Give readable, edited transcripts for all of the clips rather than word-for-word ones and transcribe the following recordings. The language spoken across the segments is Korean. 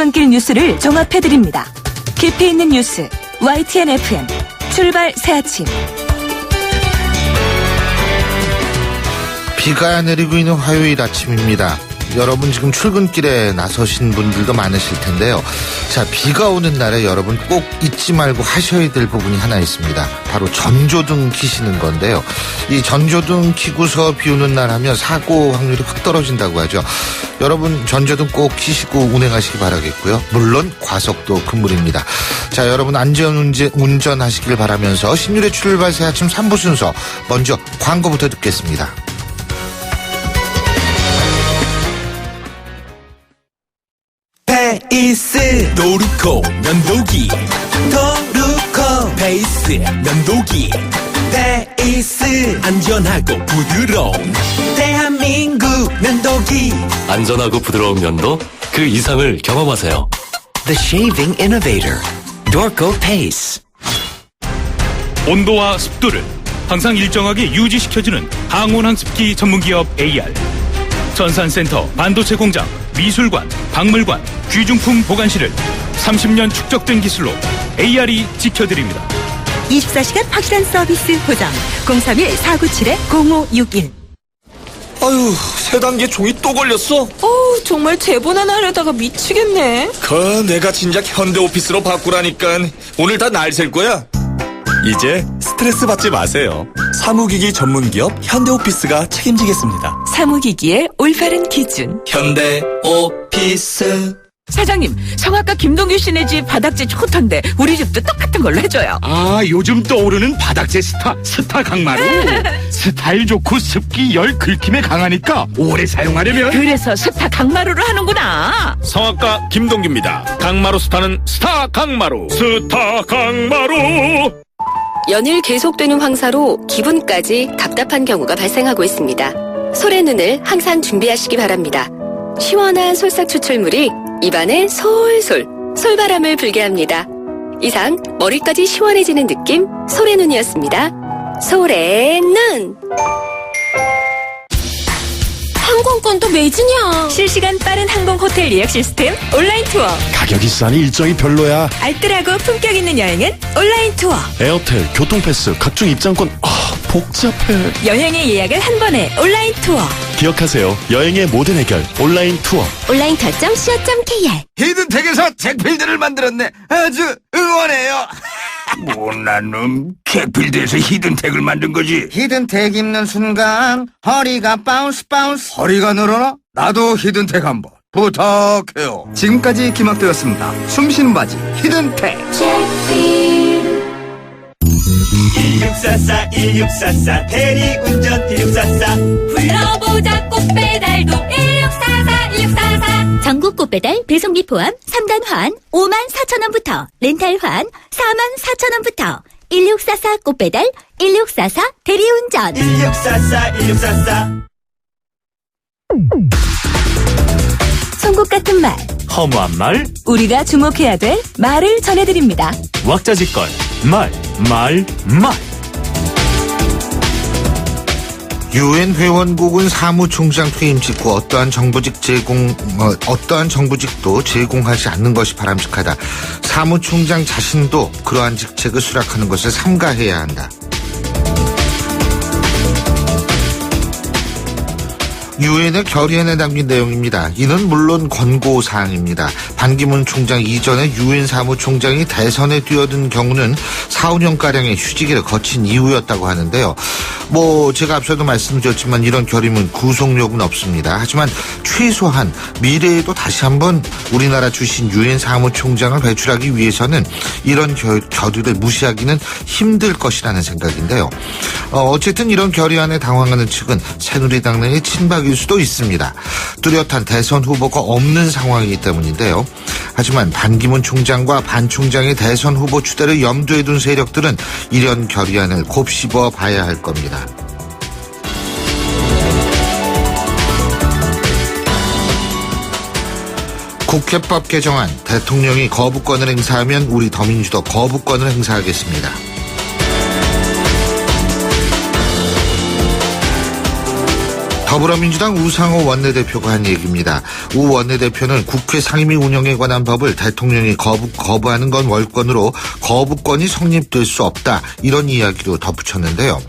출근길 뉴스를 종합해드립니다. 깊이 있는 뉴스 YTN FM 출발 새아침. 비가 내리고 있는 화요일 아침입니다. 여러분 지금 출근길에 나서신 분들도 많으실 텐데요. 자, 비가 오는 날에 여러분 꼭 잊지 말고 하셔야 될 부분이 하나 있습니다. 바로 전조등 켜시는 건데요. 이 전조등 켜고서 비 오는 날 하면 사고 확률이 확 떨어진다고 하죠. 여러분 전조등 꼭 켜시고 운행하시기 바라겠고요. 물론 과속도 금물입니다. 자, 여러분 안전 운전하시길 바라면서 신율의 출발 새 아침 3부 순서 먼저 광고부터 듣겠습니다. 페이스 도루코 면도기 도루코 페이스 면도기 페이스 안전하고 부드러운 대한민국 면도기 안전하고 부드러운 면도 그 이상을 경험하세요. The Shaving Innovator, Dorco Pace. 온도와 습도를 항상 일정하게 유지시켜주는 항온항습기 전문기업 AR. 전산센터, 반도체 공장, 미술관, 박물관, 귀중품 보관실을 30년 축적된 기술로 AR이 지켜드립니다. 24시간 확실한 서비스 보장 031-497-0561. 아유, 세 단계 종이 또 걸렸어? 정말 제본 하나 하려다가 미치겠네. 내가 진작 현대오피스로 바꾸라니까. 오늘 다 날 셀 거야. 이제 스트레스 받지 마세요. 사무기기 전문기업 현대오피스가 책임지겠습니다. 사무기기의 올바른 기준. 현대오피스. 사장님, 성악가 김동규 씨네 집 바닥재 좋던데 우리 집도 똑같은 걸로 해줘요. 요즘 떠오르는 바닥재 스타 강마루. 스타일 좋고 습기 열 긁힘에 강하니까 오래 사용하려면. 그래서 스타 강마루를 하는구나. 성악가 김동규입니다. 강마루 스타는 스타 강마루. 스타 강마루. 연일 계속되는 황사로 기분까지 답답한 경우가 발생하고 있습니다. 솔의 눈을 항상 준비하시기 바랍니다. 시원한 솔싹 추출물이 입안에 솔솔 솔바람을 불게 합니다. 이상 머리까지 시원해지는 느낌 솔의 눈이었습니다. 솔의 눈. 항공권도 매진이야. 실시간 빠른 항공 호텔 예약 시스템 온라인 투어. 가격이 싸니 일정이 별로야. 알뜰하고 품격 있는 여행은 온라인 투어. 에어텔, 교통패스, 각종 입장권. 복잡해. 여행의 예약을 한 번에 온라인 투어. 기억하세요. 여행의 모든 해결 온라인 투어. 온라인투어.co.kr. 히든텍에서 잭필드를 만들었네. 아주 응원해요. 못난 놈, 잭필드에서 히든텍을 만든 거지. 히든텍 입는 순간 허리가 바운스. 허리가 늘어나? 나도 히든텍 한번 부탁해요. 지금까지 기막되었습니다. 숨쉬는 바지 히든텍. 1644 대리운전 1644 불러보자 꽃배달도 1644 전국 꽃배달 배송비 포함 3단 환 54,000원부터 렌탈 환 44,000원부터 1644 꽃배달 1644 대리운전 1644 송곳 같은 말, 허무한 말, 우리가 주목해야 될 말을 전해드립니다. 왁자지껄, 말. 유엔 회원국은 사무총장 퇴임 직후 어떠한 정부직도 제공하지 않는 것이 바람직하다. 사무총장 자신도 그러한 직책을 수락하는 것을 삼가해야 한다. 유엔의 결의안에 담긴 내용입니다. 이는 물론 권고사항입니다. 반기문 총장 이전에 유엔 사무총장이 대선에 뛰어든 경우는 4, 5년가량의 휴직을 거친 이후였다고 하는데요. 제가 앞서도 말씀드렸지만 이런 결의문 구속력은 없습니다. 하지만 최소한 미래에도 다시 한번 우리나라 출신 유엔 사무총장을 배출하기 위해서는 이런 결의를 무시하기는 힘들 것이라는 생각인데요. 어쨌든 이런 결의안에 당황하는 측은 새누리당 내의 친박일 수도 있습니다. 뚜렷한 대선 후보가 없는 상황이기 때문인데요. 하지만 반기문 총장과 반 총장의 대선 후보 추대를 염두에 둔 세력들은 이런 결의안을 곱씹어 봐야 할 겁니다. 국회법 개정안, 대통령이 거부권을 행사하면 우리 더민주도 거부권을 행사하겠습니다. 더불어민주당 우상호 원내대표가 한 얘기입니다. 우 원내대표는 국회 상임위 운영에 관한 법을 대통령이 거부하는 건 월권으로 거부권이 성립될 수 없다, 이런 이야기로 덧붙였는데요.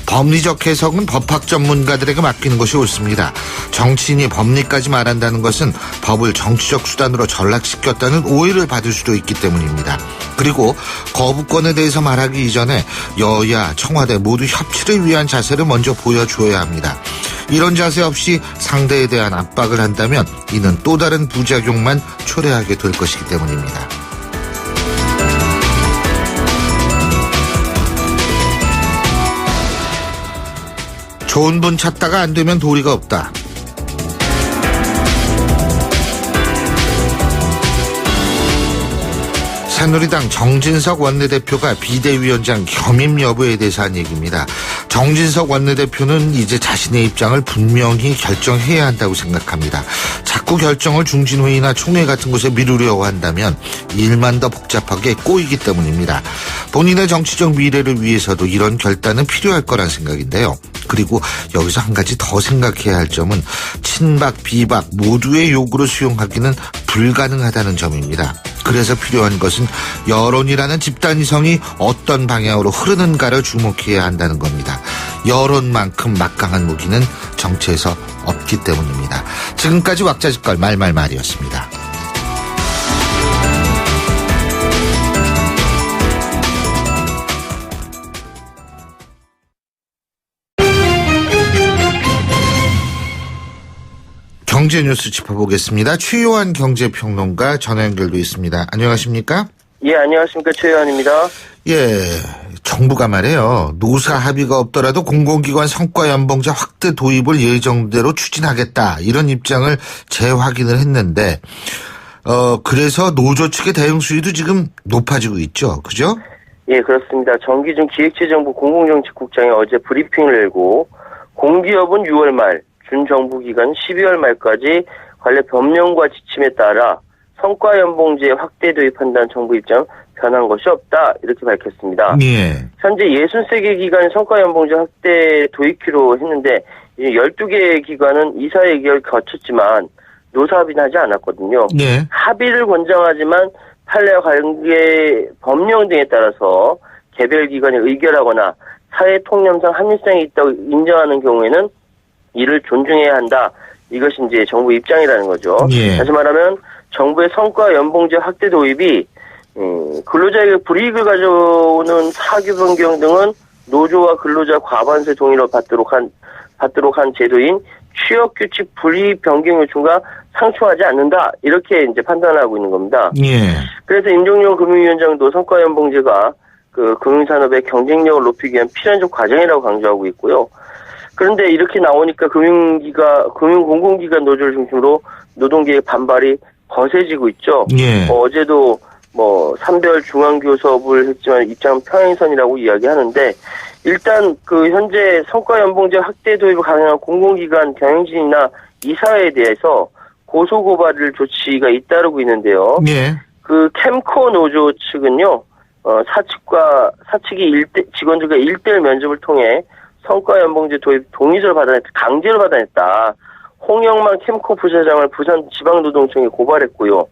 법리적 해석은 법학 전문가들에게 맡기는 것이 옳습니다. 정치인이 법리까지 말한다는 것은 법을 정치적 수단으로 전락시켰다는 오해를 받을 수도 있기 때문입니다. 그리고 거부권에 대해서 말하기 이전에 여야, 청와대 모두 협치를 위한 자세를 먼저 보여줘야 합니다. 이런 자세 없이 상대에 대한 압박을 한다면 이는 또 다른 부작용만 초래하게 될 것이기 때문입니다. 좋은 분 찾다가 안 되면 도리가 없다. 새누리당 정진석 원내대표가 비대위원장 겸임 여부에 대해서 한 얘기입니다. 정진석 원내대표는 이제 자신의 입장을 분명히 결정해야 한다고 생각합니다. 자꾸 결정을 중진회의나 총회 같은 곳에 미루려고 한다면 일만 더 복잡하게 꼬이기 때문입니다. 본인의 정치적 미래를 위해서도 이런 결단은 필요할 거란 생각인데요. 그리고 여기서 한 가지 더 생각해야 할 점은 친박, 비박 모두의 요구를 수용하기는 불가능하다는 점입니다. 그래서 필요한 것은 여론이라는 집단위성이 어떤 방향으로 흐르는가를 주목해야 한다는 겁니다. 여론만큼 막강한 무기는 정치에서 없기 때문입니다. 지금까지 왁자지껄 말말말이었습니다. 경제 뉴스 짚어보겠습니다. 최요한 경제평론가 전화 연결돼 있습니다. 안녕하십니까? 예, 안녕하십니까. 최요한입니다. 예, 정부가 말이에요. 노사 합의가 없더라도 공공기관 성과연봉제 확대 도입을 예정대로 추진하겠다, 이런 입장을 재확인을 했는데, 그래서 노조 측의 대응 수위도 지금 높아지고 있죠. 그죠? 예, 그렇습니다. 정기준 기획재정부 공공정책국장이 어제 브리핑을 열고 공기업은 6월 말, 준정부기관 12월 말까지 관련 법령과 지침에 따라 성과연봉제 확대 도입한다는 정부 입장 변한 것이 없다, 이렇게 밝혔습니다. 예. 현재 63개 기관 성과연봉제 확대 도입키로 했는데 이제 12개 기관은 이사회결 거쳤지만 노사 합의는 하지 않았거든요. 예. 합의를 권장하지만 판례 관계 법령 등에 따라서 개별 기관이 의결하거나 사회 통념상 합리성이 있다고 인정하는 경우에는 이를 존중해야 한다. 이것이 이제 정부 입장이라는 거죠. 예. 다시 말하면 정부의 성과 연봉제 확대 도입이 근로자에게 불이익을 가져오는 사규 변경 등은 노조와 근로자 과반수 동의를 받도록 한 제도인 취업규칙 불이익 변경 요청과 상충하지 않는다, 이렇게 이제 판단을 하고 있는 겁니다. 예. 그래서 임종용 금융위원장도 성과 연봉제가 그 금융산업의 경쟁력을 높이기 위한 필연적 과정이라고 강조하고 있고요. 그런데 이렇게 나오니까 금융공공기관 노조를 중심으로 노동계의 반발이 거세지고 있죠. 예. 어제도 산별 중앙교섭을 했지만 입장은 평행선이라고 이야기하는데, 일단 그 현재 성과연봉제 확대 도입을 강행한 공공기관 경영진이나 이사회에 대해서 고소고발 조치가 잇따르고 있는데요. 예. 그 캠코 노조 측은요, 사측이 직원들과 1대1 면접을 통해 성과연봉제 도입 강제로 받아냈다. 홍영만 캠코 부사장을 부산지방노동청에 고발했고요.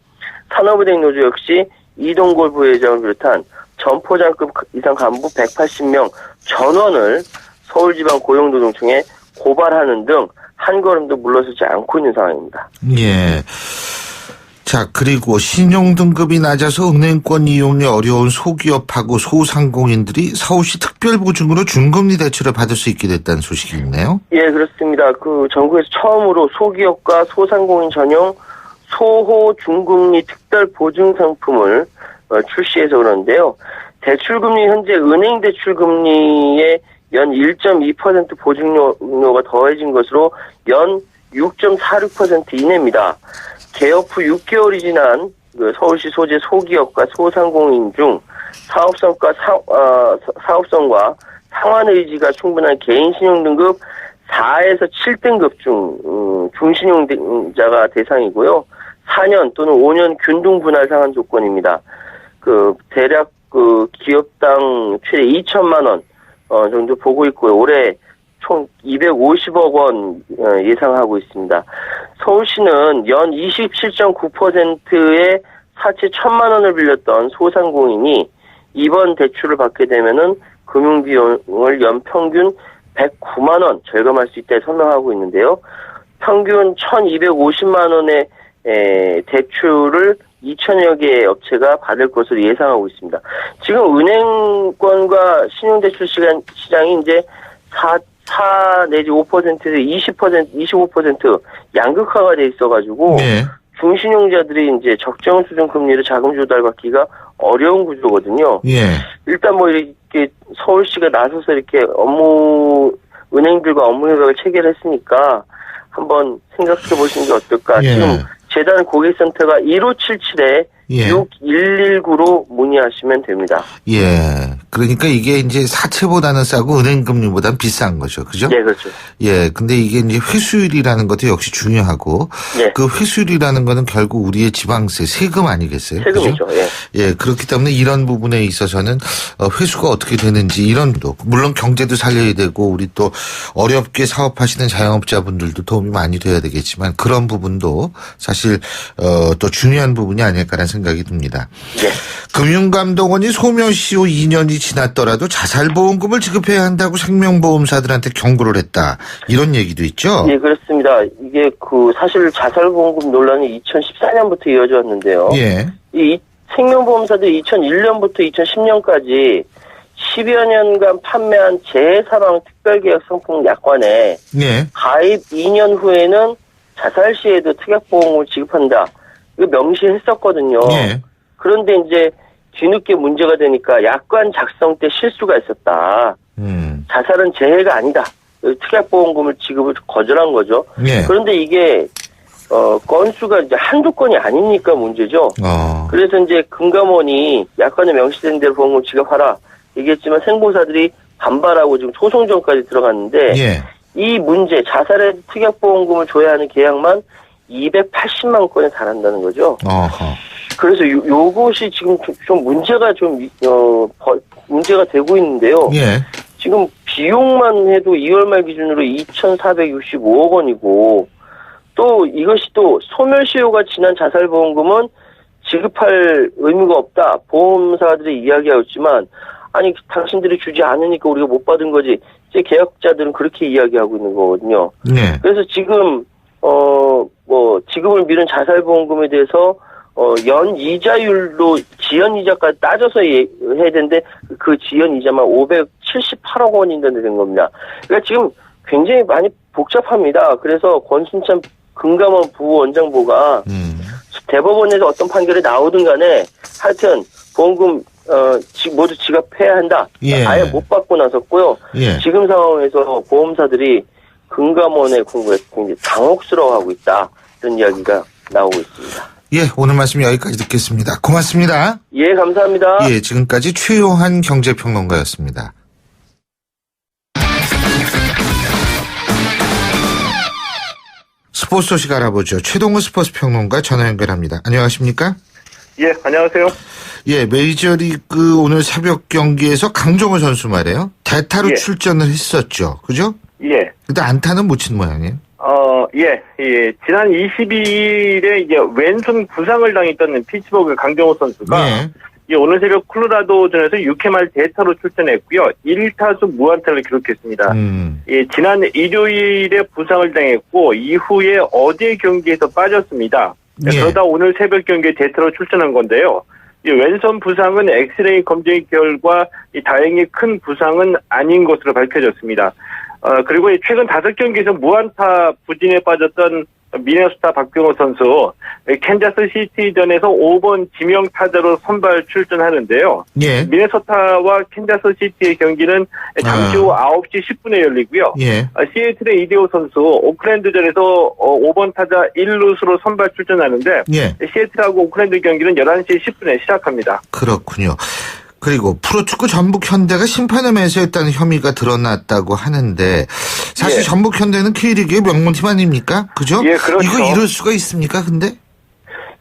산업은행 노조 역시 이동골 부회장을 비롯한 점포장급 이상 간부 180명 전원을 서울지방고용노동청에 고발하는 등 한 걸음도 물러서지 않고 있는 상황입니다. 예. 자, 그리고 신용등급이 낮아서 은행권 이용이 어려운 소기업하고 소상공인들이 서울시 특별보증으로 중금리 대출을 받을 수 있게 됐다는 소식이 있네요. 예, 그렇습니다. 그 전국에서 처음으로 소기업과 소상공인 전용 소호 중금리 특별보증 상품을 출시해서 그러는데요. 대출금리 현재 은행 대출금리의 연 1.2% 보증료가 더해진 것으로 연 6.46% 이내입니다. 개업 후 6개월이 지난 서울시 소재 소기업과 소상공인 중 사업성과 상환 의지가 충분한 개인 신용등급 4에서 7등급 중 중신용자가 대상이고요. 4년 또는 5년 균등 분할 상환 조건입니다. 대략 기업당 최대 2천만 원 정도 보고 있고요. 올해 총 250억 원 예상하고 있습니다. 서울시는 연 27.9%의 사채 1,000만 원을 빌렸던 소상공인이 이번 대출을 받게 되면은 금융비용을 연 평균 109만 원 절감할 수 있다 설명하고 있는데요. 평균 1,250만 원의 대출을 2천여 개의 업체가 받을 것으로 예상하고 있습니다. 지금 은행권과 신용대출 시장이 이제 4 내지 5%에서 20%, 25% 양극화가 돼 있어가지고 네. 중신용자들이 이제 적정 수준 금리로 자금 조달받기가 어려운 구조거든요. 예. 일단 뭐 이렇게 서울시가 나서서 이렇게 은행들과 업무 협약을 체결했으니까 한번 생각해 보시는 게 어떨까. 예. 지금 재단 고객센터가 1577에 예. 6119로 문의하시면 됩니다. 예. 그러니까 이게 이제 사채보다는 싸고 은행금리보다는 비싼 거죠. 그죠? 네, 그렇죠. 예. 근데 이게 이제 회수율이라는 것도 역시 중요하고 네. 그 회수율이라는 거는 결국 우리의 지방세, 세금 아니겠어요? 세금이죠. 그죠? 예. 예. 그렇기 때문에 이런 부분에 있어서는 회수가 어떻게 되는지 이런 또 물론 경제도 살려야 되고 우리 또 어렵게 사업하시는 자영업자분들도 도움이 많이 돼야 되겠지만 그런 부분도 사실 또 중요한 부분이 아닐까라는 생각이 듭니다. 네. 금융감독원이 소멸시 후 2년이 지났더라도 자살보험금을 지급해야 한다고 생명보험사들한테 경고를 했다. 이런 얘기도 있죠? 예, 그렇습니다. 이게 사실 자살보험금 논란이 2014년부터 이어져 왔는데요. 예. 이 생명보험사들이 2001년부터 2010년까지 10여 년간 판매한 재해사망 특별계약 상품 약관에 예. 가입 2년 후에는 자살 시에도 특약보험을 지급한다. 이거 명시했었거든요. 예. 그런데 이제 뒤늦게 문제가 되니까 약관 작성 때 실수가 있었다. 자살은 재해가 아니다. 특약보험금을 지급을 거절한 거죠. 예. 그런데 이게 건수가 이제 한두 건이 아니니까 문제죠. 그래서 이제 금감원이 약관에 명시된 대로 보험금 지급하라 얘기했지만 생보사들이 반발하고 지금 소송전까지 들어갔는데 예. 이 문제 자살의 특약보험금을 줘야 하는 계약만 280만 건에 달한다는 거죠. 어허. 그래서 요것이 지금 좀 문제가 문제가 되고 있는데요. 예. 지금 비용만 해도 2월 말 기준으로 2,465억 원이고 또 이것이 또 소멸시효가 지난 자살보험금은 지급할 의무가 없다. 보험사들이 이야기하고 있지만 아니 당신들이 주지 않으니까 우리가 못 받은 거지. 이제 계약자들은 그렇게 이야기하고 있는 거거든요. 네. 그래서 지금 지급을 미룬 자살보험금에 대해서 연 이자율로 지연 이자까지 따져서 해야 되는데 그 지연 이자만 578억 원인데 된 겁니다. 그러니까 지금 굉장히 많이 복잡합니다. 그래서 권순찬 금감원 부원장보가 대법원에서 어떤 판결이 나오든 간에 하여튼 보험금 모두 지급해야 한다. 예. 아예 못 받고 나섰고요. 예. 지금 상황에서 보험사들이 금감원의 공부에 굉장히 당혹스러워하고 있다. 이런 이야기가 나오고 있습니다. 예, 오늘 말씀 여기까지 듣겠습니다. 고맙습니다. 예, 감사합니다. 예, 지금까지 최요한 경제평론가였습니다. 스포츠 소식 알아보죠. 최동호 스포츠 평론가 전화 연결합니다. 안녕하십니까? 예, 안녕하세요. 예, 메이저리그 오늘 새벽 경기에서 강정호 선수 말이에요. 대타로 예. 출전을 했었죠. 그죠? 예. 근데 안타는 못 친 모양이에요. 예. 지난 22일에 이제 왼손 부상을 당했던 피츠버그 강정호 선수가 예. 오늘 새벽 콜로라도전에서 6회 말 대타로 출전했고요. 1타수 무안타를 기록했습니다. 예, 지난 일요일에 부상을 당했고 이후에 어제 경기에서 빠졌습니다. 예. 그러다 오늘 새벽 경기에 대타로 출전한 건데요. 이 왼손 부상은 엑스레이 검정 결과 다행히 큰 부상은 아닌 것으로 밝혀졌습니다. 그리고 최근 5경기에서 무안타 부진에 빠졌던 미네소타 박병호 선수 캔자스 시티전에서 5번 지명 타자로 선발 출전하는데요. 예. 미네소타와 캔자스 시티의 경기는 잠시 후 9시 10분에 열리고요. 예. 시애틀의 이대호 선수 오클랜드전에서 5번 타자 1루수로 선발 출전하는데 예. 시애틀하고 오클랜드 경기는 11시 10분에 시작합니다. 그렇군요. 그리고 프로축구 전북현대가 심판을 매수했다는 혐의가 드러났다고 하는데 사실 예. 전북현대는 K리그의 명문팀 아닙니까? 그죠? 예, 그렇죠. 이거 이럴 수가 있습니까? 근데?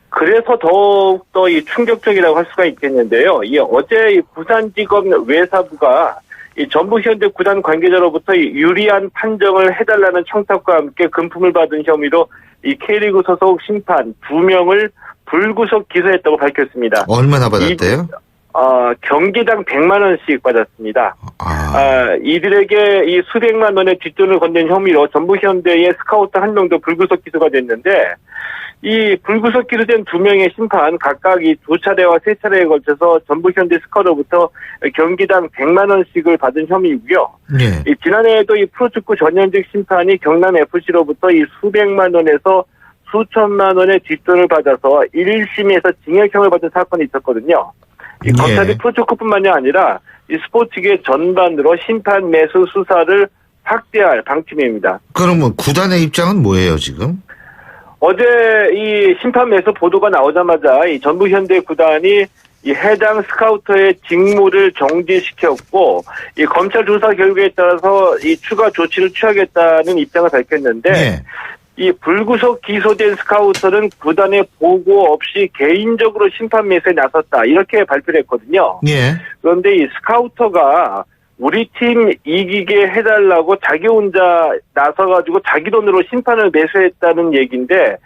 그래서 더욱더 충격적이라고 할 수가 있겠는데요. 어제 부산지검 외사부가 이 전북현대 구단 관계자로부터 이 유리한 판정을 해달라는 청탁과 함께 금품을 받은 혐의로 이 K리그 소속 심판 2명을 불구속 기소했다고 밝혔습니다. 얼마나 받았대요? 경기당 100만 원씩 받았습니다. 이들에게 이 수백만 원의 뒷돈을 건넨 혐의로 전북현대의 스카우트 1명도 불구속 기소가 됐는데, 이 불구속 기소된 2명의 심판 각각 이 2차례와 3차례에 걸쳐서 전북현대 스카우트로부터 경기당 100만 원씩을 받은 혐의이고요. 네. 이 지난해에도 이 프로축구 전현직 심판이 경남 FC로부터 이 수백만 원에서 수천만 원의 뒷돈을 받아서 1심에서 징역형을 받은 사건이 있었거든요. 이 검찰이 프로축구뿐만이 아니라 이 스포츠계 전반으로 심판 매수 수사를 확대할 방침입니다. 그러면 구단의 입장은 뭐예요, 지금? 어제 이 심판 매수 보도가 나오자마자 이 전북현대 구단이 이 해당 스카우터의 직무를 정지시켰고, 이 검찰 조사 결과에 따라서 이 추가 조치를 취하겠다는 입장을 밝혔는데, 이 불구속 기소된 스카우터는 구단의 보고 없이 개인적으로 심판 매수에 나섰다, 이렇게 발표를 했거든요. 그런데 이 스카우터가 우리 팀 이기게 해달라고 자기 혼자 나서가지고 자기 돈으로 심판을 매수했다는 얘기인데,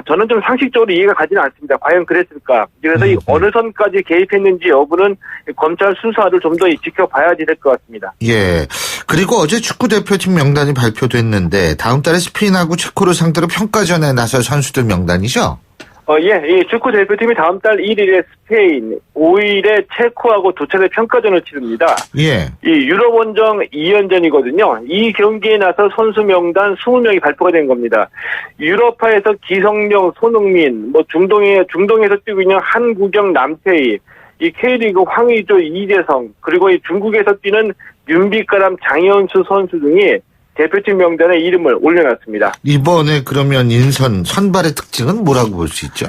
저는 좀 상식적으로 이해가 가지는 않습니다. 과연 그랬을까? 그래서 이 어느 선까지 개입했는지 여부는 검찰 수사를 좀 더 지켜봐야지 될 것 같습니다. 예. 그리고 어제 축구 대표팀 명단이 발표됐는데 다음 달에 스페인하고 체코를 상대로 평가전에 나설 선수들 명단이죠? 이 축구 대표팀이 다음 달 1일에 스페인, 5일에 체코하고 2차례 평가전을 치릅니다. 이 유럽 원정 2연전이거든요. 이 경기에 나서 선수 명단 20명이 발표가 된 겁니다. 유럽파에서 기성용, 손흥민, 중동에서 뛰고 있는 한국영, 남태희, 이 K리그 황의조, 이재성, 그리고 이 중국에서 뛰는 윤빛가람, 장현수 선수 등이 대표팀 명단에 이름을 올려놨습니다. 이번에 그러면 선발의 특징은 뭐라고 볼 수 있죠?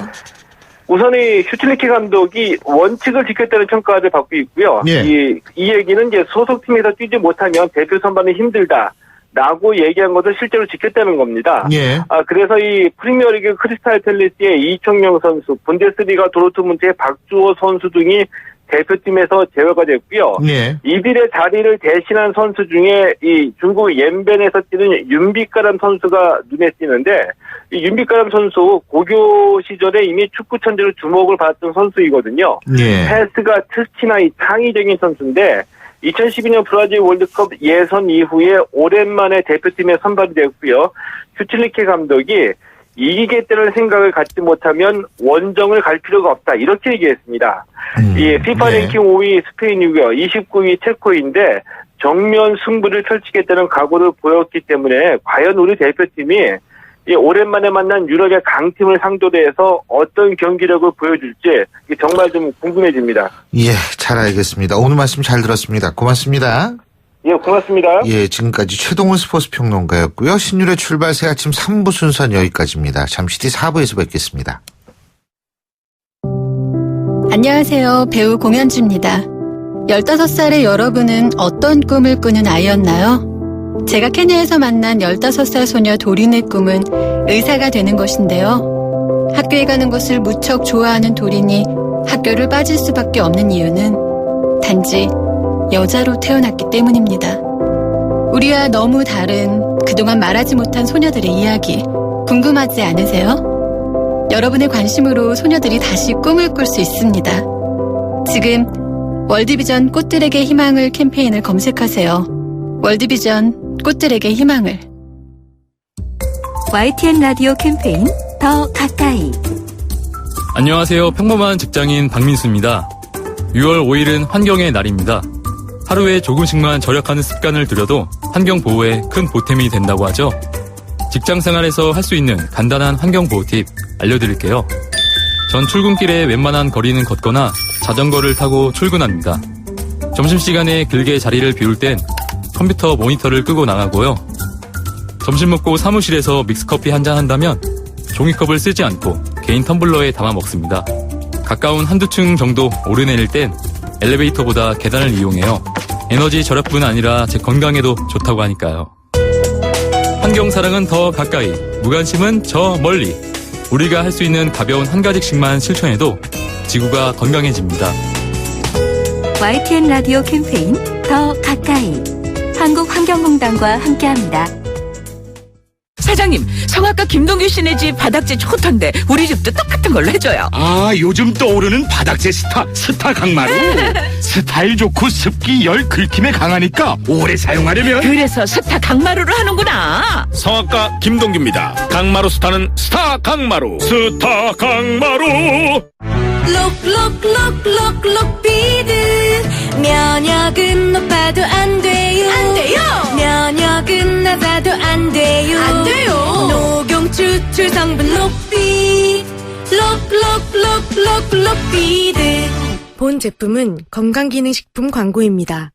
우선 이 슈틸리케 감독이 원칙을 지켰다는 평가를 받고 있고요. 이 얘기는 이제 소속팀에서 뛰지 못하면 대표 선발은 힘들다라고 얘기한 것을 실제로 지켰다는 겁니다. 그래서 이 프리미어리그 크리스탈 팰리스의 이청용 선수, 분데스리가 도르트문트의 박주호 선수 등이 대표팀에서 제외가 됐고요. 이들의 자리를 대신한 선수 중에 이 중국 옌벤에서 뛰는 윤빛가람 선수가 눈에 띄는데, 이 윤빛가람 선수 고교 시절에 이미 축구 천재로 주목을 받았던 선수이거든요. 패스가 특히나 이 창의적인 선수인데 2012년 브라질 월드컵 예선 이후에 오랜만에 대표팀에 선발이 됐고요. 슈틸리케 감독이 이기겠다는 생각을 갖지 못하면 원정을 갈 필요가 없다, 이렇게 얘기했습니다. 이 FIFA 랭킹 5위 스페인이고요. 29위 체코인데 정면 승부를 펼치겠다는 각오를 보였기 때문에 과연 우리 대표팀이 이 오랜만에 만난 유럽의 강팀을 상대로 해서 어떤 경기력을 보여줄지 정말 좀 궁금해집니다. 잘 알겠습니다. 오늘 말씀 잘 들었습니다. 고맙습니다. 고맙습니다. 지금까지 최동훈 스포츠 평론가였고요. 신율의 출발 새 아침 3부 순서는 여기까지입니다. 잠시 뒤 4부에서 뵙겠습니다. 안녕하세요. 배우 공연주입니다. 15살의 여러분은 어떤 꿈을 꾸는 아이였나요? 제가 케냐에서 만난 15살 소녀 도린의 꿈은 의사가 되는 것인데요. 학교에 가는 것을 무척 좋아하는 도린이 학교를 빠질 수밖에 없는 이유는 단지 여자로 태어났기 때문입니다. 우리와 너무 다른 그동안 말하지 못한 소녀들의 이야기 궁금하지 않으세요? 여러분의 관심으로 소녀들이 다시 꿈을 꿀 수 있습니다. 지금 월드비전 꽃들에게 희망을 캠페인을 검색하세요. 월드비전 꽃들에게 희망을. YTN 라디오 캠페인 더 가까이. 안녕하세요. 평범한 직장인 박민수입니다. 6월 5일은 환경의 날입니다. 하루에 조금씩만 절약하는 습관을 들여도 환경 보호에 큰 보탬이 된다고 하죠. 직장 생활에서 할 수 있는 간단한 환경 보호 팁 알려드릴게요. 전 출근길에 웬만한 거리는 걷거나 자전거를 타고 출근합니다. 점심시간에 길게 자리를 비울 땐 컴퓨터 모니터를 끄고 나가고요. 점심 먹고 사무실에서 믹스커피 한잔 한다면 종이컵을 쓰지 않고 개인 텀블러에 담아 먹습니다. 가까운 한두 층 정도 오르내릴 땐 엘리베이터보다 계단을 이용해요. 에너지 절약뿐 아니라 제 건강에도 좋다고 하니까요. 환경사랑은 더 가까이, 무관심은 저 멀리. 우리가 할 수 있는 가벼운 한 가지씩만 실천해도 지구가 건강해집니다. YTN 라디오 캠페인 더 가까이 한국환경공단과 함께합니다. 사장님, 성악가 김동규 씨네 집 바닥재 좋던데 우리 집도 똑같은 걸로 해줘요. 아, 요즘 떠오르는 바닥재 스타 강마루. 스타일 좋고 습기 열 긁힘에 강하니까 오래 사용하려면. 그래서 스타 강마루로 하는구나. 성악가 김동규입니다. 강마루 스타는 스타 강마루. 스타 강마루. 록비드 면역은 높아도 안 돼요. 안 돼요. 면역은 낮아도 안 돼요. 안 돼요. 녹용 추출 성분 록비드 록비드. 본 제품은 건강기능식품 광고입니다.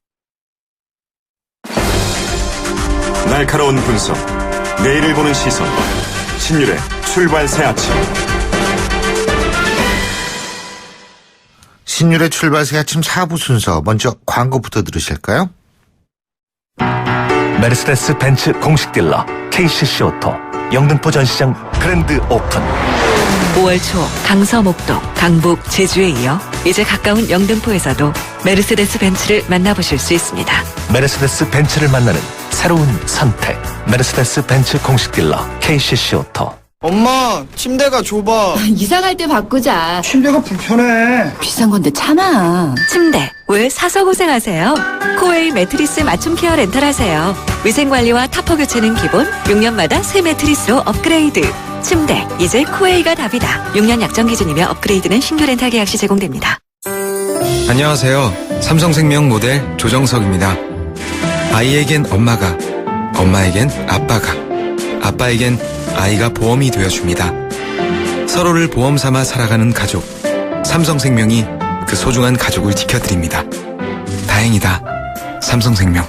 날카로운 분석, 내일을 보는 시선, 신율의 출발 새 아침. 신율의 출발 새 아침 4부 순서, 먼저 광고부터 들으실까요? 메르세데스 벤츠 공식 딜러 KCC 오토 영등포 전시장 그랜드 오픈. 5월 초 강서, 목동, 강북, 제주에 이어 이제 가까운 영등포에서도 메르세데스 벤츠를 만나보실 수 있습니다. 메르세데스 벤츠를 만나는 새로운 선택. 메르세데스 벤츠 공식 딜러 KCC 오토. 엄마, 침대가 좁아. 이사갈 때 바꾸자. 침대가 불편해. 비싼 건데 참아. 침대 왜 사서 고생하세요? 코웨이 매트리스 맞춤 케어 렌탈 하세요. 위생관리와 타퍼 교체는 기본, 6년마다 새 매트리스로 업그레이드. 침대 이제 코웨이가 답이다. 6년 약정 기준이며 업그레이드는 신규 렌탈 계약 시 제공됩니다. 안녕하세요. 삼성생명 모델 조정석입니다. 아이에겐 엄마가, 엄마에겐 아빠가, 아빠에겐 아이가 보험이 되어줍니다. 서로를 보험 삼아 살아가는 가족. 삼성생명이 그 소중한 가족을 지켜드립니다. 다행이다. 삼성생명.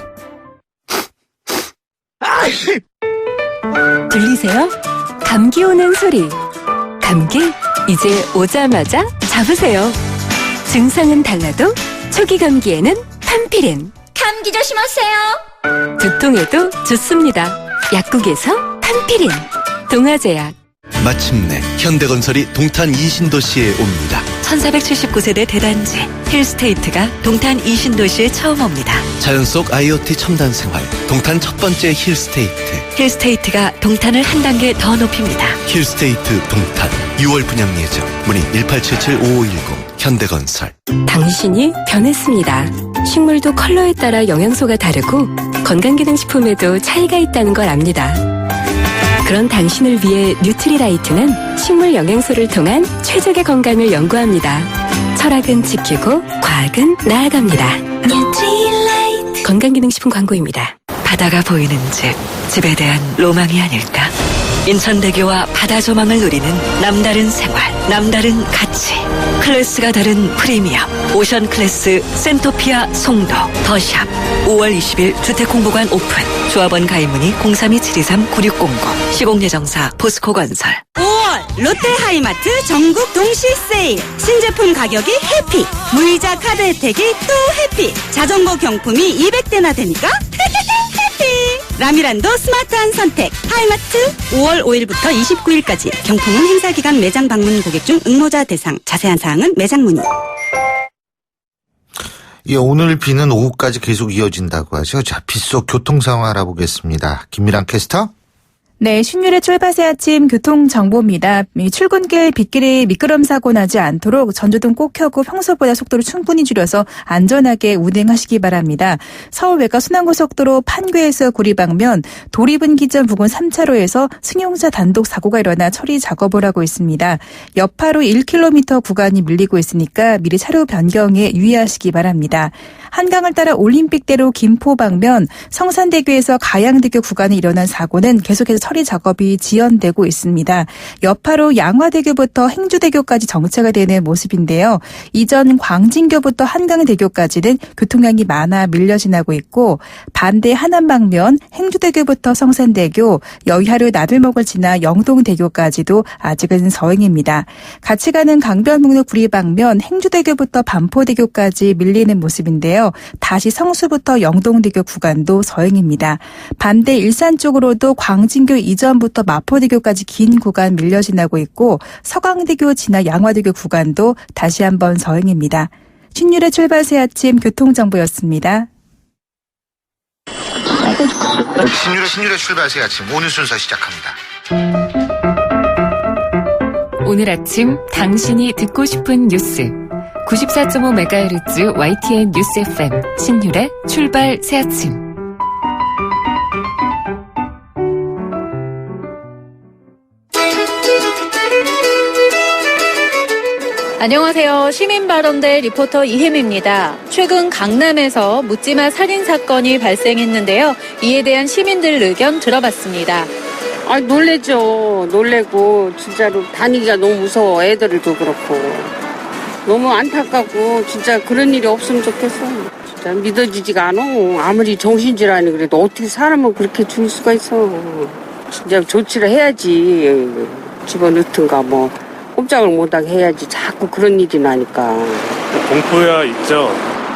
들리세요? 감기 오는 소리. 감기 이제 오자마자 잡으세요. 증상은 달라도 초기 감기에는 판피린. 감기 조심하세요. 두통에도 좋습니다. 약국에서 판피린. 동아제약. 마침내 현대건설이 동탄 이신도시에 옵니다. 1479세대 대단지 힐스테이트가 동탄 이신도시에 처음 옵니다. 자연 속 IoT 첨단 생활 동탄 첫 번째 힐스테이트. 힐스테이트가 동탄을 한 단계 더 높입니다. 힐스테이트 동탄 6월 분양 예정. 문의 1877-5510 현대건설. 당신이 변했습니다. 식물도 컬러에 따라 영양소가 다르고 건강기능식품에도 차이가 있다는 걸 압니다. 그런 당신을 위해 뉴트리라이트는 식물 영양소를 통한 최적의 건강을 연구합니다. 철학은 지키고 과학은 나아갑니다. 뉴트리라이트. 건강기능식품 광고입니다. 바다가 보이는 집, 집에 대한 로망이 아닐까? 인천대교와 바다 조망을 누리는 남다른 생활, 남다른 가치. 클래스가 다른 프리미엄 오션 클래스 센토피아 송도 더샵. 5월 20일 주택홍보관 오픈. 조합원 가입 문의 032-723-9600. 시공예정사 포스코건설. 5월 롯데하이마트 전국 동시 세일. 신제품 가격이 해피. 무이자 카드 혜택이 또 해피. 자전거 경품이 200대나 되니까 해피. 라미란도 스마트한 선택. 하이마트. 5월 5일부터 29일까지. 경품은 행사기간 매장 방문 고객 중 응모자 대상. 자세한 사항은 매장 문의. 예, 오늘 비는 오후까지 계속 이어진다고 하죠. 자, 빗속 교통 상황 알아보겠습니다. 김미랑 캐스터. 네, 신율의 출발새 아침 교통정보입니다. 출근길 빗길에 미끄럼 사고 나지 않도록 전조등 꼭 켜고 평소보다 속도를 충분히 줄여서 안전하게 운행하시기 바랍니다. 서울 외곽 순환고속도로 판교에서 구리 방면 도리분기점 부근 3차로에서 승용차 단독 사고가 일어나 처리 작업을 하고 있습니다. 여파로 1km 구간이 밀리고 있으니까 미리 차로 변경에 유의하시기 바랍니다. 한강을 따라 올림픽대로 김포 방면 성산대교에서 가양대교 구간에 일어난 사고는 계속해서 처리 작업이 지연되고 있습니다. 여파로 양화대교부터 행주대교까지 정체가 되는 모습인데요. 이전 광진교부터 한강대교까지는 교통량이 많아 밀려 지나고 있고 반대 하남 방면 행주대교부터 성산대교, 여의하류 나들목을 지나 영동대교까지도 아직은 서행입니다. 같이 가는 강변북로 구리 방면 행주대교부터 반포대교까지 밀리는 모습인데요. 다시 성수부터 영동대교 구간도 서행입니다. 반대 일산 쪽으로도 광진교 이전부터 마포대교까지 긴 구간 밀려 지나고 있고 서강대교 지나 양화대교 구간도 다시 한번 서행입니다. 신율의 출발새 아침 교통정보였습니다. 신율의 출발새 아침 오늘 순서 시작합니다. 오늘 아침 당신이 듣고 싶은 뉴스 94.5MHz YTN 뉴스 FM 신율의 출발 새아침. 안녕하세요. 시민발언대 리포터 이혜미입니다. 최근 강남에서 묻지마 살인 사건이 발생했는데요. 이에 대한 시민들 의견 들어봤습니다. 놀래죠. 놀래고 진짜로 다니기가 너무 무서워. 애들도 그렇고. 너무 안타깝고 진짜 그런 일이 없으면 좋겠어. 진짜 믿어지지가 않아. 아무리 정신질환이 그래도 어떻게 사람을 그렇게 죽일 수가 있어. 진짜 조치를 해야지. 집어넣든가 뭐 꼼짝을 못하게 해야지. 자꾸 그런 일이 나니까. 공포야 있죠.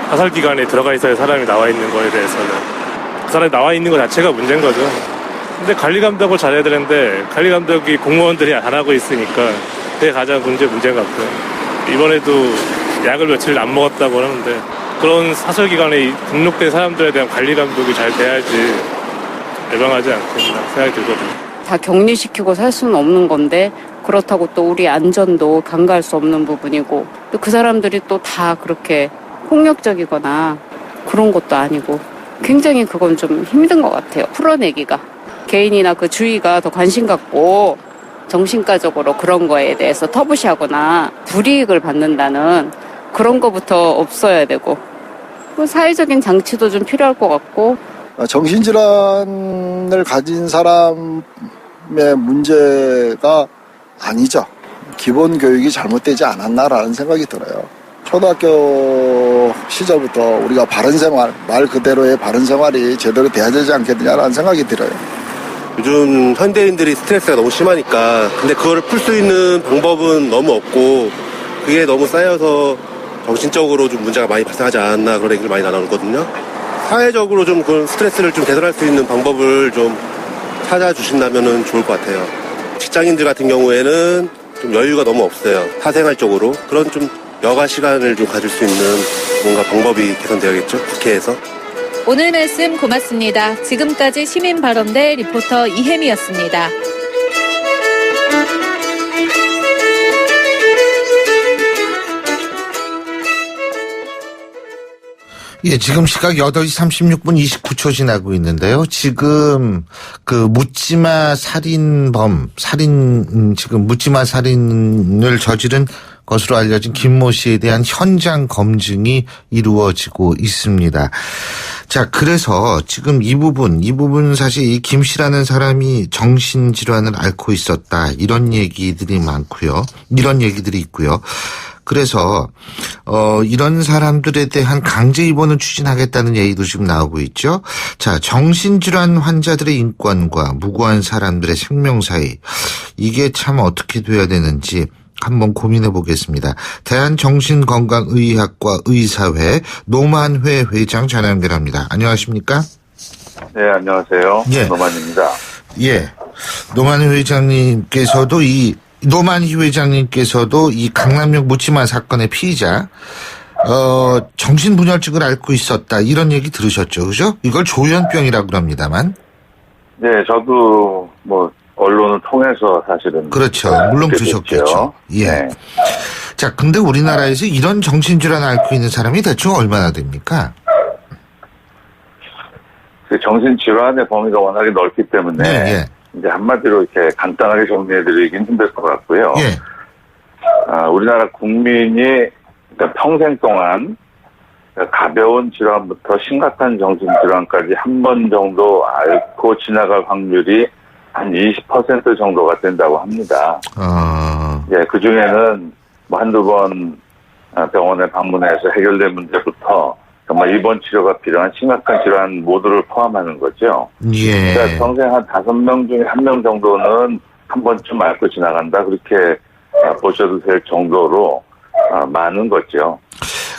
화살 기간에 들어가 있어야 사람이 나와 있는 거에 대해서는. 그 사람이 나와 있는 것 자체가 문제인 거죠. 근데 관리 감독을 잘해야 되는데 관리 감독이 공무원들이 안 하고 있으니까 그게 가장 문제인 것 같고요. 이번에도 약을 며칠 안 먹었다고 하는데 그런 사설 기관에 등록된 사람들에 대한 관리 감독이 잘 돼야지 예방하지 않겠나 생각이 들거든요. 다 격리시키고 살 수는 없는 건데 그렇다고 또 우리 안전도 간과할 수 없는 부분이고 또 그 사람들이 또 다 그렇게 폭력적이거나 그런 것도 아니고 굉장히 그건 좀 힘든 것 같아요. 풀어내기가. 개인이나 그 주위가 더 관심 갖고 정신과적으로 그런 거에 대해서 터부시하거나 불이익을 받는다는 그런 거부터 없어야 되고 사회적인 장치도 좀 필요할 것 같고 정신질환을 가진 사람의 문제가 아니죠. 기본 교육이 잘못되지 않았나라는 생각이 들어요. 초등학교 시절부터 우리가 바른생활, 말 그대로의 바른생활이 제대로 돼야 되지 않겠느냐라는 생각이 들어요. 요즘 현대인들이 스트레스가 너무 심하니까 근데 그걸 풀 수 있는 방법은 너무 없고 그게 너무 쌓여서 정신적으로 좀 문제가 많이 발생하지 않았나 그런 얘기를 많이 나누거든요. 사회적으로 좀 그 스트레스를 좀 개선할 수 있는 방법을 좀 찾아주신다면 좋을 것 같아요. 직장인들 같은 경우에는 좀 여유가 너무 없어요. 사생활적으로. 그런 좀 여가 시간을 좀 가질 수 있는 뭔가 방법이 개선되어야겠죠. 국회에서. 오늘 말씀 고맙습니다. 지금까지 시민발언대 리포터 이혜미였습니다. 예, 지금 시각 8시 36분 29초 지나고 있는데요. 지금 그 묻지마 살인을 저지른 것으로 알려진 김모 씨에 대한 현장 검증이 이루어지고 있습니다. 자, 그래서 지금 이 부분 사실 이 김 씨라는 사람이 정신질환을 앓고 있었다. 이런 얘기들이 많고요. 이런 얘기들이 있고요. 그래서 이런 사람들에 대한 강제 입원을 추진하겠다는 얘기도 지금 나오고 있죠. 자, 정신질환 환자들의 인권과 무고한 사람들의 생명 사이 이게 참 어떻게 돼야 되는지 한번 고민해 보겠습니다. 대한정신건강의학과 의사회 노만회 회장 전화 연결합니다. 안녕하십니까? 네, 안녕하세요. 예. 노만입니다. 예. 노만회 회장님께서도 노만희 회장님께서도 이 강남역 묻지마 사건의 피의자, 정신분열증을 앓고 있었다. 이런 얘기 들으셨죠. 그죠? 이걸 조현병이라고 합니다만. 네, 저도 언론을 통해서 사실은. 그렇죠. 물론 들으셨겠죠. 예. 네. 자, 근데 우리나라에서 이런 정신질환을 앓고 있는 사람이 대충 얼마나 됩니까? 그 정신질환의 범위가 워낙에 넓기 때문에. 네, 예. 이제 한마디로 이렇게 간단하게 정리해드리긴 힘들 것 같고요. 예. 우리나라 국민이 평생 동안 가벼운 질환부터 심각한 정신질환까지 한 번 정도 앓고 지나갈 확률이 한 20% 정도가 된다고 합니다. 예, 그 중에는 한두 번 병원에 방문해서 해결된 문제부터 정말 입원 치료가 필요한 심각한 질환 모두를 포함하는 거죠. 예. 그러니까 평생 한 5명 중에 1명 정도는 한 번쯤 앓고 지나간다. 그렇게 보셔도 될 정도로 많은 거죠.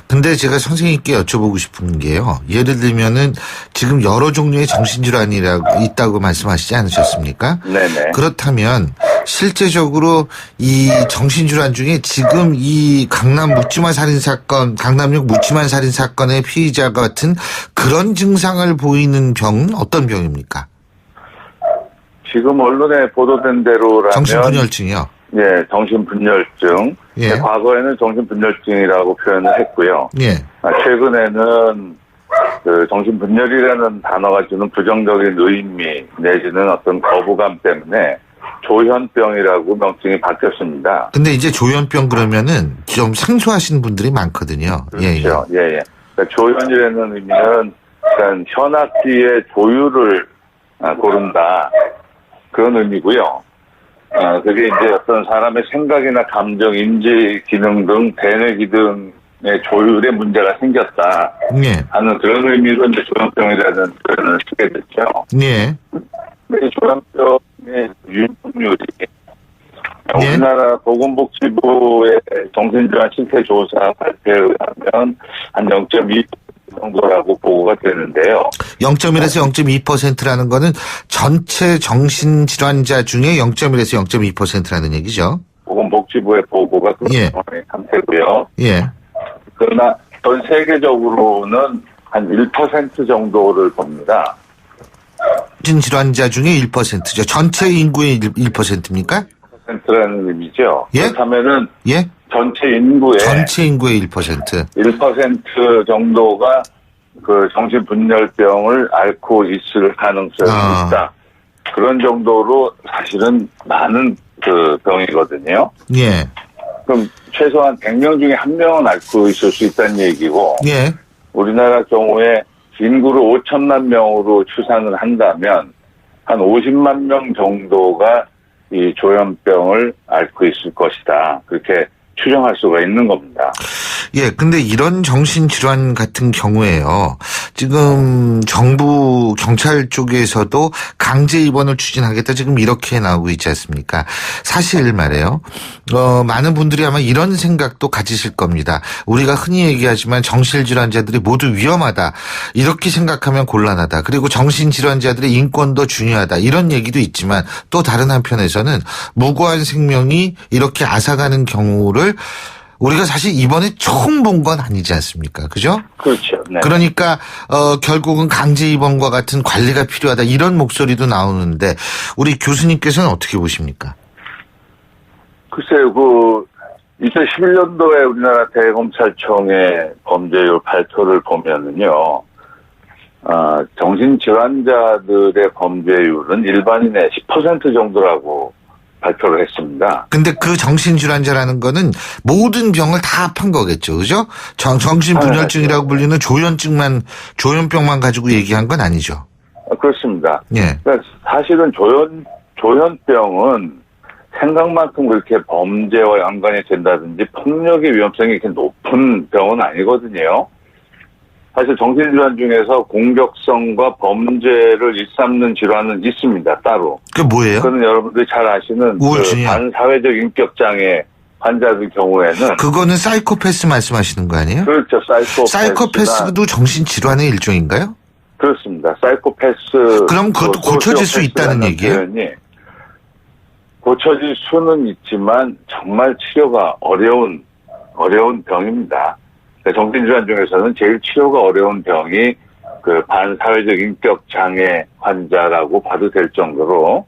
근데 제가 선생님께 여쭤보고 싶은 게요. 예를 들면은 지금 여러 종류의 정신질환이 있다고 말씀하시지 않으셨습니까? 네네. 그렇다면 실제적으로 이 정신질환 중에 지금 이 강남 묻지마 살인 사건, 강남역 묻지마 살인 사건의 피의자 같은 그런 증상을 보이는 병은 어떤 병입니까? 지금 언론에 보도된 대로라면 정신분열증이요. 예, 정신분열증. 예. 과거에는 정신분열증이라고 표현을 했고요. 예. 최근에는 그 정신분열이라는 단어가 주는 부정적인 의미 내지는 어떤 거부감 때문에 조현병이라고 명칭이 바뀌었습니다. 근데 이제 조현병 그러면은 좀 생소하신 분들이 많거든요. 그렇죠. 예. 그러니까 조현이라는 의미는 일단 현악기의 조율을 고른다. 그런 의미고요. 그게 이제 어떤 사람의 생각이나 감정, 인지 기능 등 대뇌 기능의 조율에 문제가 생겼다 하는 그런 의미로 이제 조현병이라는 표현을 쓰게 됐죠. 예. 이 조현병의 유입률이 우리나라 보건복지부의 정신질환 실태 조사 발표에 의하면 한 0.2% 정도라고 보고가 되는데요. 0.1에서 0.2%라는 거는 전체 정신질환자 중에 0.1에서 0.2%라는 얘기죠. 보건복지부의 보고가 그런 상태고요. 예. 그러나 전 세계적으로는 한 1% 정도를 봅니다. 정신질환자 중에 1%죠. 전체 인구의 1%입니까? 1%라는 의미죠. 예? 그렇다면은 예? 전체 인구의 1% 정도가 그 정신분열병을 앓고 있을 가능성이 있다. 그런 정도로 사실은 많은 그 병이거든요. 예. 그럼 최소한 100명 중에 1명은 앓고 있을 수 있다는 얘기고. 예. 우리나라 경우에 인구를 5천만 명으로 추산을 한다면 한 50만 명 정도가 이 조현병을 앓고 있을 것이다. 그렇게 추정할 수가 있는 겁니다. 예, 근데 이런 정신질환 같은 경우에요. 지금 정부 경찰 쪽에서도 강제 입원을 추진하겠다 지금 이렇게 나오고 있지 않습니까? 사실 말이에요. 많은 분들이 아마 이런 생각도 가지실 겁니다. 우리가 흔히 얘기하지만 정신질환자들이 모두 위험하다. 이렇게 생각하면 곤란하다. 그리고 정신질환자들의 인권도 중요하다. 이런 얘기도 있지만 또 다른 한편에서는 무고한 생명이 이렇게 앗아가는 경우를 우리가 사실 이번에 처음 본 건 아니지 않습니까? 그죠? 그렇죠. 네. 그러니까 결국은 강제 입원과 같은 관리가 필요하다 이런 목소리도 나오는데 우리 교수님께서는 어떻게 보십니까? 글쎄요. 2011년도에 우리나라 대검찰청의 범죄율 발표를 보면은요. 정신질환자들의 범죄율은 일반인의 10% 정도라고 발표를 했습니다. 근데 그 정신질환자라는 거는 모든 병을 다 합한 거겠죠. 그죠? 정신분열증이라고 불리는 조현병만 가지고 얘기한 건 아니죠. 그렇습니다. 예. 그러니까 사실은 조현병은 생각만큼 그렇게 범죄와 연관이 된다든지 폭력의 위험성이 이렇게 높은 병은 아니거든요. 사실 정신질환 중에서 공격성과 범죄를 일삼는 질환은 있습니다. 따로. 그게 뭐예요? 그거는 여러분들이 잘 아시는 그 반사회적 인격장애 환자들 경우에는 그거는 사이코패스 말씀하시는 거 아니에요? 그렇죠. 사이코패스도 정신질환의 일종인가요? 그렇습니다. 사이코패스. 그럼 그것도 고쳐질 수 있다는 얘기예요? 고쳐질 수는 있지만 정말 치료가 어려운 병입니다. 정신질환 중에서는 제일 치료가 어려운 병이 그 반사회적 인격 장애 환자라고 봐도 될 정도로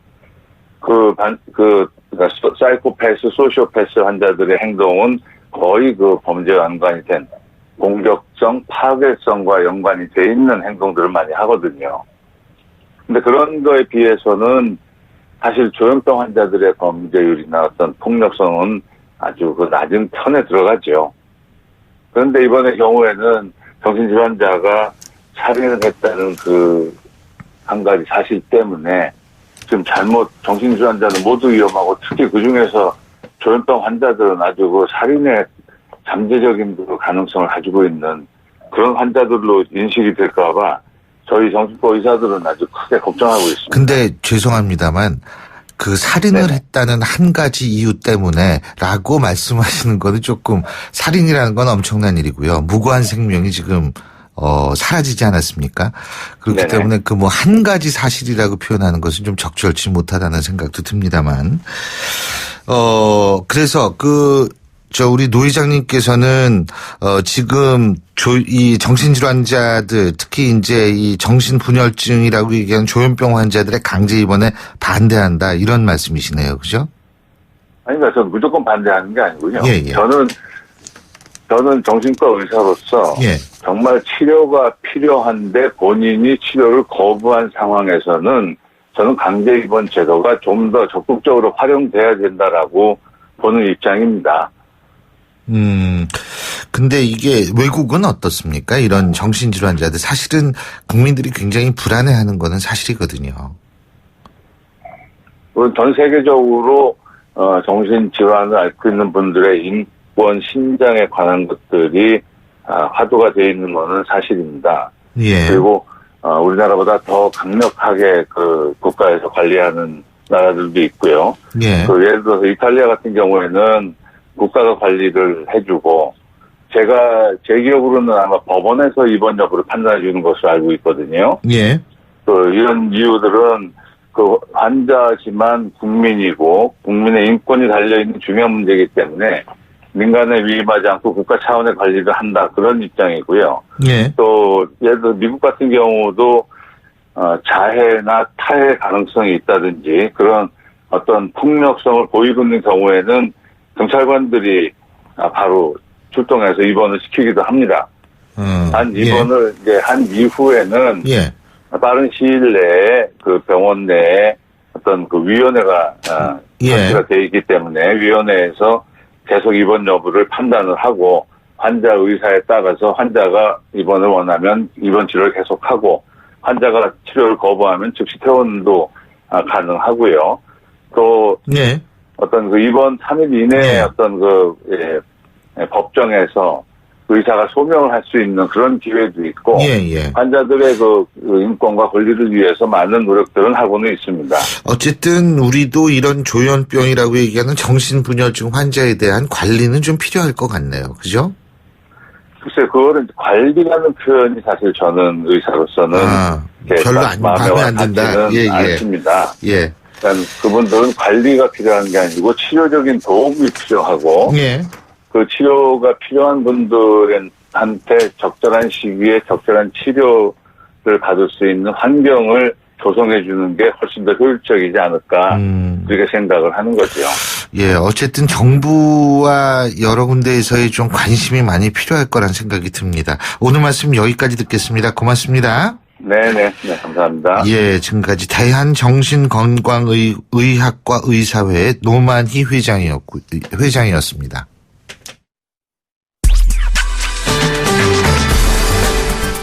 사이코패스, 소시오패스 환자들의 행동은 거의 그 범죄와 연관이 된 공격성, 파괴성과 연관이 돼 있는 행동들을 많이 하거든요. 근데 그런 거에 비해서는 사실 조현병 환자들의 범죄율이나 어떤 폭력성은 아주 그 낮은 편에 들어가죠. 그런데 이번의 경우에는 정신질환자가 살인을 했다는 그 한 가지 사실 때문에 지금 정신질환자는 모두 위험하고 특히 그 중에서 조현병 환자들은 아주 그 살인의 잠재적인 그 가능성을 가지고 있는 그런 환자들로 인식이 될까봐 저희 정신과 의사들은 아주 크게 걱정하고 있습니다. 근데 죄송합니다만 그 살인을 했다는 한 가지 이유 때문에 라고 말씀하시는 거는 조금 살인이라는 건 엄청난 일이고요. 무고한 생명이 지금 사라지지 않았습니까? 그렇기 네네. 때문에 그 뭐 한 가지 사실이라고 표현하는 것은 좀 적절치 못하다는 생각도 듭니다만, 그래서 우리 노 회장님께서는, 지금 이 정신질환자들, 특히 이제 이 정신분열증이라고 얘기하는 조현병 환자들의 강제 입원에 반대한다, 이런 말씀이시네요. 그죠? 아니, 그러니까 저는 무조건 반대하는 게 아니고요. 예, 예. 저는 정신과 의사로서 예. 정말 치료가 필요한데 본인이 치료를 거부한 상황에서는 저는 강제 입원 제도가 좀 더 적극적으로 활용돼야 된다라고 보는 입장입니다. 근데 이게 외국은 어떻습니까? 이런 정신질환자들 사실은 국민들이 굉장히 불안해하는 거는 사실이거든요. 전 세계적으로 정신질환을 앓고 있는 분들의 인권 신장에 관한 것들이 화두가 되어 있는 것은 사실입니다. 예. 그리고 우리나라보다 더 강력하게 그 국가에서 관리하는 나라들도 있고요. 예. 예를 들어서 이탈리아 같은 경우에는 국가가 관리를 해주고, 제 기억으로는 아마 법원에서 입원 여부를 판단해 주는 것으로 알고 있거든요. 예. 이런 이유들은 환자지만 국민이고 국민의 인권이 달려있는 중요한 문제이기 때문에 민간에 위임하지 않고 국가 차원의 관리를 한다, 그런 입장이고요. 예. 또 예를 들어 미국 같은 경우도 자해나 타해 가능성이 있다든지 그런 어떤 폭력성을 보이고 있는 경우에는 경찰관들이 바로 출동해서 입원을 시키기도 합니다. 입원을 이제 한 이후에는 예. 빠른 시일 내에 그 병원 내에 어떤 그 위원회가 설치가 되어 있기 때문에 위원회에서 계속 입원 여부를 판단을 하고, 환자 의사에 따라서 환자가 입원을 원하면 입원 치료를 계속하고, 환자가 치료를 거부하면 즉시 퇴원도 가능하고요. 또 어떤 그 입원 3일 이내에 어떤 법정에서 의사가 소명을 할 수 있는 그런 기회도 있고, 환자들의 그 인권과 권리를 위해서 많은 노력들은 하고는 있습니다. 어쨌든 우리도 이런 조현병이라고 얘기하는 정신분열증 환자에 대한 관리는 좀 필요할 것 같네요. 그죠? 글쎄, 그거는 관리라는 표현이 사실 저는 의사로서는 별로 마음에 안 든다. 않습니다. 예. 그러니까 그분들은 관리가 필요한 게 아니고 치료적인 도움이 필요하고, 그 치료가 필요한 분들한테 적절한 시기에 적절한 치료를 받을 수 있는 환경을 조성해 주는 게 훨씬 더 효율적이지 않을까, 그렇게 생각을 하는 거죠. 예, 어쨌든 정부와 여러 군데에서의 좀 관심이 많이 필요할 거란 생각이 듭니다. 오늘 말씀 여기까지 듣겠습니다. 고맙습니다. 네, 감사합니다. 예, 지금까지 대한정신건강의학과 의사회 노만희 회장이었습니다.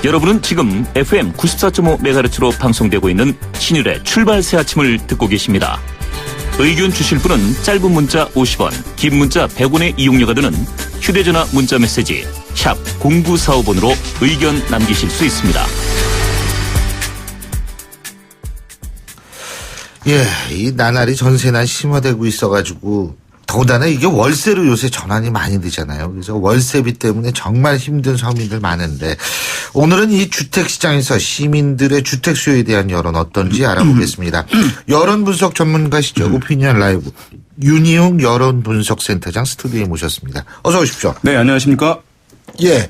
여러분은 지금 FM 94.5MHz로 방송되고 있는 신율의 출발 새 아침을 듣고 계십니다. 의견 주실 분은 짧은 문자 50원, 긴 문자 100원의 이용료가 드는 휴대전화 문자 메시지 샵 0945번으로 의견 남기실 수 있습니다. 예, 이 나날이 전세난 심화되고 있어가지고 더군다나 이게 월세로 요새 전환이 많이 되잖아요. 그래서 월세비 때문에 정말 힘든 서민들 많은데, 오늘은 이 주택시장에서 시민들의 주택 수요에 대한 여론 어떤지 알아보겠습니다. 여론 분석 전문가시죠. 오피니언 라이브 윤희웅 여론 분석 센터장 스튜디오에 모셨습니다. 어서 오십시오. 네, 안녕하십니까? 예.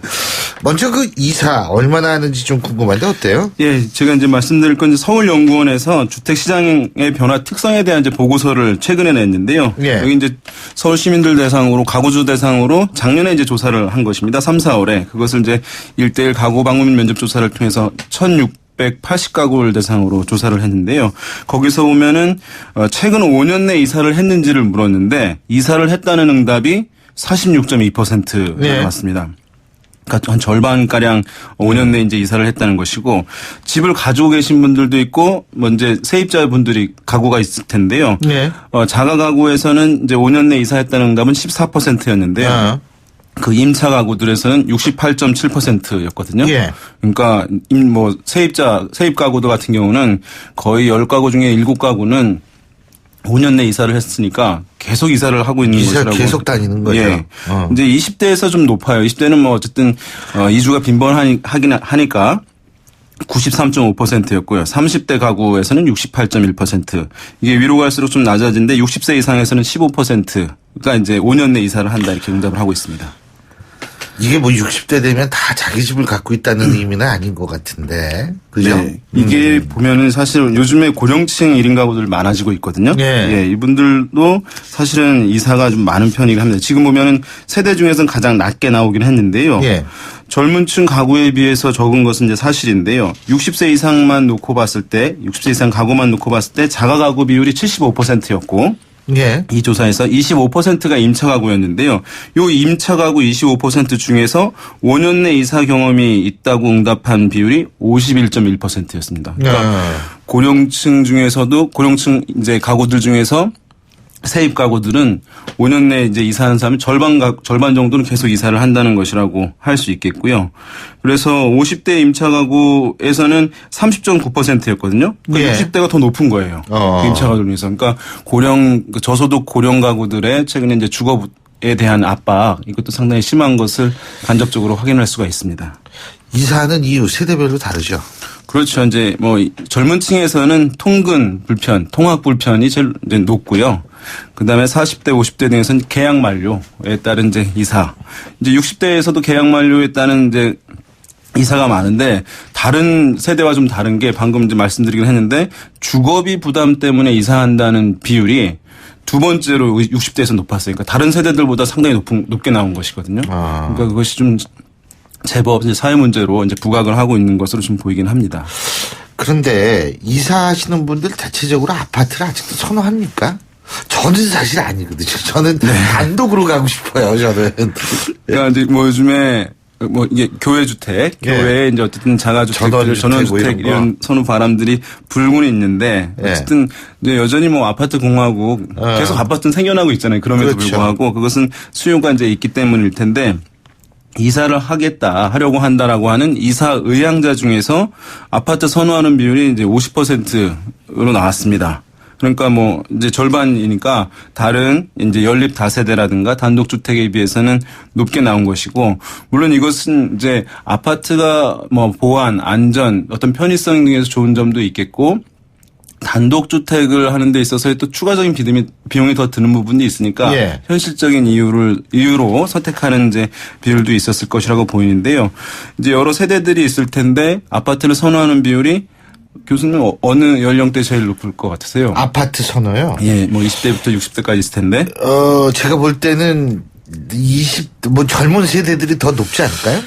먼저 그 이사 얼마나 하는지 좀 궁금한데 어때요? 예, 제가 이제 말씀드릴 건 서울연구원에서 주택시장의 변화 특성에 대한 이제 보고서를 최근에 냈는데요. 여기 이제 서울 시민들 대상으로, 가구주 대상으로 작년에 이제 조사를 한 것입니다. 3, 4월에. 그것을 이제 1:1 가구 방문 면접 조사를 통해서 1,680가구를 대상으로 조사를 했는데요. 거기서 보면은 최근 5년 내 이사를 했는지를 물었는데, 이사를 했다는 응답이 46.2% 나왔습니다. 그러니까 한 절반가량 5년 내에 이제 이사를 했다는 것이고, 집을 가지고 계신 분들도 있고, 이제 세입자분들이 가구가 있을 텐데요. 자가 가구에서는 이제 5년 내에 이사했다는 응답은 14%였는데요. 그 임차 가구들에서는 68.7%였거든요. 그러니까 세입 가구들 같은 경우는 거의 10가구 중에 7가구는 5년 내 이사를 했으니까 계속 이사를 하고 있는 것이라고. 계속 다니는 거죠. 예. 이제 20대에서 좀 높아요. 20대는 뭐 어쨌든 이주가 빈번하니까 93.5%였고요. 30대 가구에서는 68.1%. 이게 위로 갈수록 좀 낮아진데 60세 이상에서는 15%가 이제 5년 내 이사를 한다 이렇게 응답을 하고 있습니다. 이게 뭐 60대 되면 다 자기 집을 갖고 있다는 의미는 아닌 것 같은데. 그죠? 네. 이게 보면은 사실 요즘에 고령층 1인 가구들 많아지고 있거든요. 예. 이분들도 사실은 이사가 좀 많은 편이긴 합니다. 지금 보면은 세대 중에서는 가장 낮게 나오긴 했는데요. 젊은 층 가구에 비해서 적은 것은 이제 사실인데요. 60세 이상만 놓고 봤을 때, 60세 이상 가구만 놓고 봤을 때 자가 가구 비율이 75%였고 이 조사에서 25%가 임차 가구였는데요. 요 임차 가구 25% 중에서 5년 내 이사 경험이 있다고 응답한 비율이 51.1%였습니다. 그러니까 고령층 중에서도 고령층 이제 가구들 중에서 세입 가구들은 5년 내에 이제 이사하는 사람이 절반 정도는 계속 이사를 한다는 것이라고 할 수 있겠고요. 그래서 50대 임차 가구에서는 30.9%였거든요. 그러니까 60대가 더 높은 거예요. 임차 가구 중에서. 그러니까 저소득 고령 가구들의 최근에 이제 주거에 대한 압박 이것도 상당히 심한 것을 간접적으로 확인할 수가 있습니다. 이사하는 이유 세대별로 다르죠. 그렇죠. 이제 뭐 젊은 층에서는 통근 불편, 통학 불편이 제일 이제 높고요. 그다음에 40대, 50대 등에서는 계약 만료에 따른 이제 이사. 이제 60대에서도 계약 만료에 따른 이제 이사가 많은데 다른 세대와 좀 다른 게 방금 이제 말씀드리긴 했는데 주거비 부담 때문에 이사한다는 비율이 두 번째로 60대에서 높았어요. 그러니까 다른 세대들보다 상당히 높게 나온 것이거든요. 그러니까 그것이 좀 제법 이제 사회 문제로 이제 부각을 하고 있는 것으로 좀 보이긴 합니다. 그런데 이사하시는 분들 대체적으로 아파트를 아직도 선호합니까? 저는 사실 아니거든요. 저는 단독으로 가고 싶어요. 저는. 그러니까 이제 뭐 요즘에 뭐 이게 교회 주택, 교회에 이제 어쨌든 자가주택, 전원주택 이런 선호 바람들이 불고 있는데 어쨌든 이제 여전히 뭐 아파트 공화국 계속 아파트는 생겨나고 있잖아요. 그럼에도 불구하고 그것은 수요가 이제 있기 때문일 텐데. 이사를 하려고 한다라고 하는 이사 의향자 중에서 아파트 선호하는 비율이 이제 50%로 나왔습니다. 그러니까 뭐 이제 절반이니까 다른 이제 연립 다세대라든가 단독주택에 비해서는 높게 나온 것이고 물론 이것은 이제 아파트가 뭐 보안, 안전, 어떤 편의성 등에서 좋은 점도 있겠고 단독주택을 하는 데 있어서 또 추가적인 비용이 더 드는 부분이 있으니까 현실적인 이유로 선택하는 이제 비율도 있었을 것이라고 보이는데요. 이제 여러 세대들이 있을 텐데 아파트를 선호하는 비율이 교수님 어느 연령대 제일 높을 것 같으세요? 아파트 선호요? 예, 뭐 20대부터 60대까지 있을 텐데. 제가 볼 때는 뭐 젊은 세대들이 더 높지 않을까요?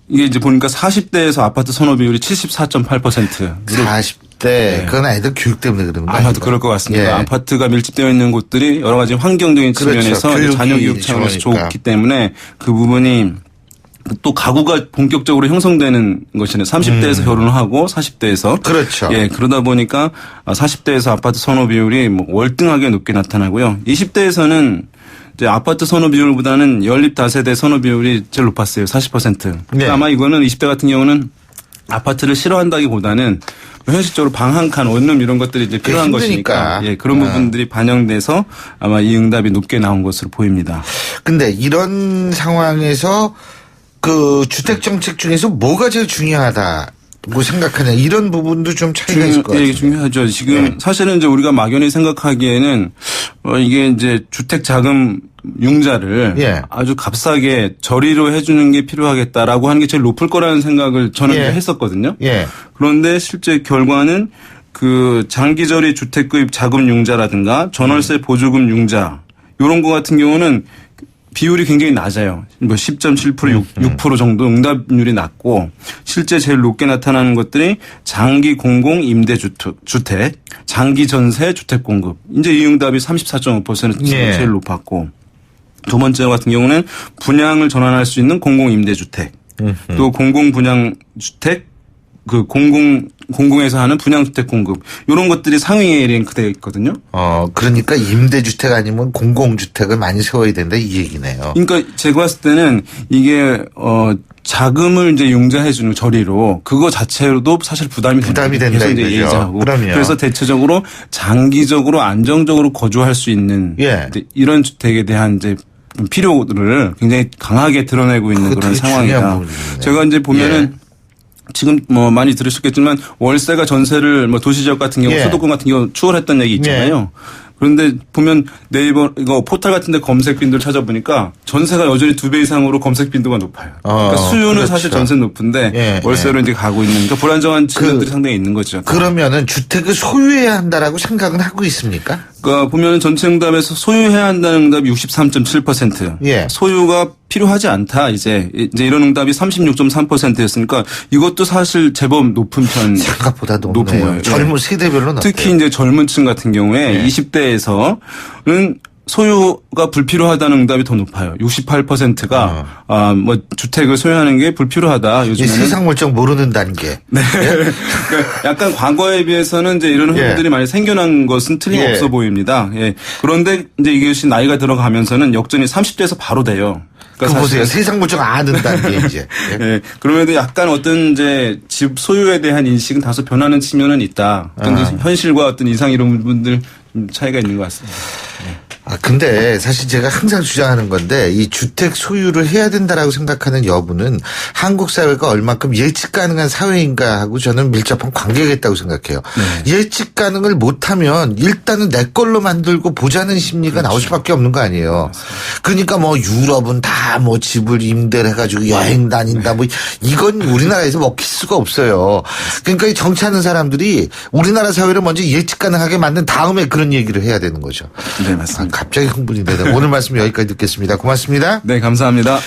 이게 이제 보니까 40대에서 아파트 선호 비율이 74.8%. 40대. 그건 아이들 교육 때문에 그런 거예요. 아마도 그럴 것 같습니다. 아파트가 밀집되어 있는 곳들이 여러 가지 환경적인 측면에서 자녀 교육 차원에서 좋기 때문에 그 부분이 또 가구가 본격적으로 형성되는 것이네. 30대에서 결혼을 하고 40대에서. 그렇죠. 예, 그러다 보니까 40대에서 아파트 선호 비율이 뭐 월등하게 높게 나타나고요. 20대에서는 이제 아파트 선호 비율보다는 연립 다세대 선호 비율이 제일 높았어요. 40%. 그러니까 아마 이거는 20대 같은 경우는 아파트를 싫어한다기보다는 현실적으로 방 한 칸, 원룸 이런 것들이 이제 필요한 것이니까 예, 그런 부분들이 반영돼서 아마 이 응답이 높게 나온 것으로 보입니다. 근데 이런 상황에서 그 주택 정책 중에서 뭐가 제일 중요하다고 생각하냐 이런 부분도 좀 차이가 있을 것 같아요. 예, 중요하죠. 지금 사실은 이제 우리가 막연히 생각하기에는 이게 이제 주택 자금 융자를 아주 값싸게 저리로 해주는 게 필요하겠다라고 하는 게 제일 높을 거라는 생각을 저는 했었거든요. 그런데 실제 결과는 그 장기저리 주택구입 자금 융자라든가 전월세 보조금 융자 이런 거 같은 경우는 비율이 굉장히 낮아요. 뭐 10.7%, 6% 정도 응답률이 낮고 실제 제일 높게 나타나는 것들이 장기 공공 임대주택, 장기 전세 주택 공급. 이제 이 응답이 34.5% 제일 높았고 두 번째 같은 경우는 분양을 전환할 수 있는 공공 임대주택, 또 공공 분양주택, 그 공공에서 하는 분양주택 공급 이런 것들이 상위에 랭크되어 있거든요. 그러니까 임대주택 아니면 공공주택을 많이 세워야 된다 이 얘기네요. 그러니까 제가 봤을 때는 이게 자금을 이제 융자해 주는 저리로 그거 자체로도 사실 부담이 된다 이제 얘기하고 그럼요. 그래서 대체적으로 장기적으로 안정적으로 거주할 수 있는 이런 주택에 대한 이제 필요를 굉장히 강하게 드러내고 있는 그런 상황이다. 제가 이제 보면은 지금 뭐 많이 들으셨겠지만 월세가 전세를 뭐 도시지역 같은 경우 수도권 같은 경우 추월했던 얘기 있잖아요. 그런데 보면 네이버 이거 포털 같은 데 검색 빈도를 찾아보니까 전세가 여전히 2배 이상으로 검색 빈도가 높아요. 그러니까 수요는 그렇죠. 사실 전세는 높은데 월세로 이제 가고 있는 그러니까 불안정한 측면들이 상당히 있는 거죠. 그러면은 주택을 소유해야 한다라고 생각은 하고 있습니까? 그러니까 보면은 전체 응답에서 소유해야 한다는 응답이 63.7%. 소유가 필요하지 않다. 이제 이런 응답이 36.3%였으니까 이것도 사실 제법 높은 편. 생각보다 높은 거예요. 젊은 세대별로는 특히 어때요? 이제 젊은 층 같은 경우에 20대에서는 소유가 불필요하다는 응답이 더 높아요. 68%가 뭐 주택을 소유하는 게 불필요하다. 요즘에는 세상 물정 모르는 단계. 네. 그러니까 약간 과거에 비해서는 이제 이런 흐름들이 많이 생겨난 것은 틀림없어 보입니다. 그런데 이제 이것이 나이가 들어가면서는 역전이 30대에서 바로 돼요. 그러니까 보세요. 세상 물정 아는 단계 이제. 그럼에도 약간 어떤 이제 집 소유에 대한 인식은 다소 변하는 측면은 있다. 어떤 현실과 어떤 이상 이런 부분들 차이가 있는 것 같습니다. 근데 사실 제가 항상 주장하는 건데 이 주택 소유를 해야 된다라고 생각하는 여부는 한국 사회가 얼만큼 예측 가능한 사회인가 하고 저는 밀접한 관계가 있다고 생각해요. 예측 가능을 못하면 일단은 내 걸로 만들고 보자는 심리가 나올 수밖에 없는 거 아니에요. 그러니까 뭐 유럽은 다 뭐 집을 임대를 해가지고 여행 다닌다 뭐 이건 우리나라에서 먹힐 수가 없어요. 그러니까 이 정치하는 사람들이 우리나라 사회를 먼저 예측 가능하게 만든 다음에 그런 얘기를 해야 되는 거죠. 네, 맞습니다. 갑자기 흥분이 되네. 오늘 말씀 여기까지 듣겠습니다. 고맙습니다. 네, 감사합니다.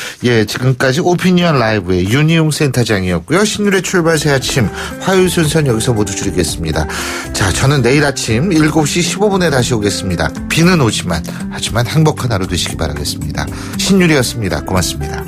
지금까지 오피니언 라이브의 윤희용 센터장이었고요. 신율의 출발 새 아침 화요일 순서는 여기서 모두 줄이겠습니다. 자, 저는 내일 아침 7시 15분에 다시 오겠습니다. 비는 오지만 하지만 행복한 하루 되시기 바라겠습니다. 신율이었습니다. 고맙습니다.